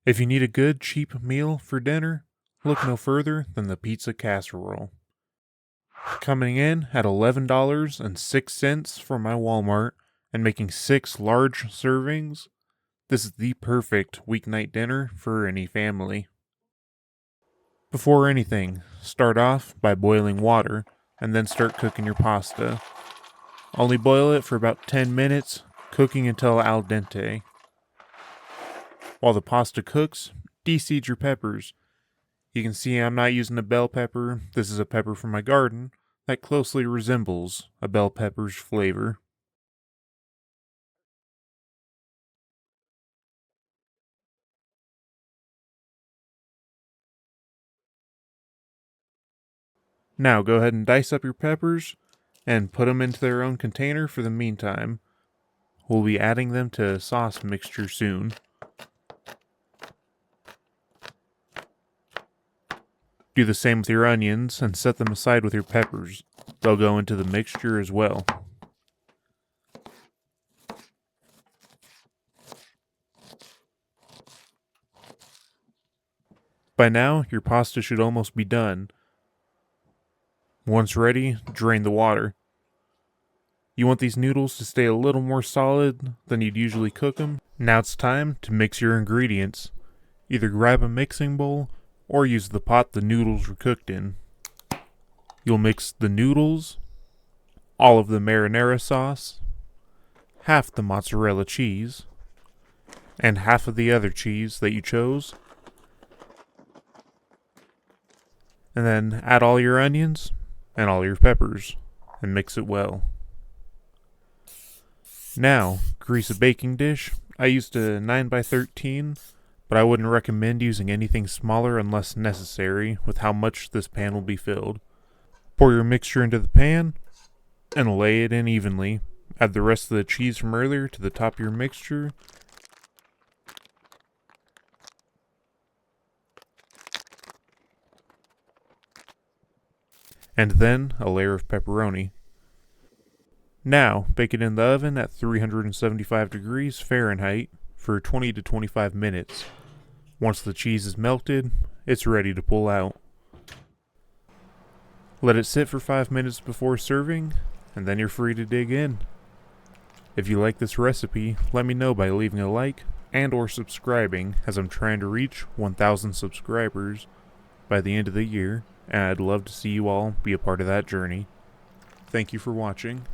If you need a good, cheap meal for dinner, look no further than the Pizza Casserole. Coming in at $11.06 for my Walmart and making 6 large servings, this is the perfect weeknight dinner for any family. Before anything, start off by boiling water and then start cooking your pasta. Only boil it for about 10 minutes, cooking until al dente. While the pasta cooks, de-seed your peppers. You can see I'm not using a bell pepper. This is a pepper from my garden that closely resembles a bell pepper's flavor. Now go ahead and dice up your peppers and put them into their own container for the meantime. We'll be adding them to sauce mixture soon. Do the same with your onions and set them aside with your peppers. They'll go into the mixture as well. By now, your pasta should almost be done. Once ready, drain the water. You want these noodles to stay a little more solid than you'd usually cook them. Now it's time to mix your ingredients. Either grab a mixing bowl or use the pot the noodles were cooked in. You'll mix the noodles, all of the marinara sauce, half the mozzarella cheese, and half of the other cheese that you chose. And then add all your onions and all your peppers and mix it well. Now, grease a baking dish. I used a 9x13, but I wouldn't recommend using anything smaller unless necessary with how much this pan will be filled. Pour your mixture into the pan and lay it in evenly. Add the rest of the cheese from earlier to the top of your mixture. And then a layer of pepperoni. Now, bake it in the oven at 375 degrees Fahrenheit for 20 to 25 minutes. Once the cheese is melted, it's ready to pull out. Let it sit for 5 minutes before serving, and then you're free to dig in. If you like this recipe, let me know by leaving a like and or subscribing, as I'm trying to reach 1,000 subscribers by the end of the year, and I'd love to see you all be a part of that journey. Thank you for watching.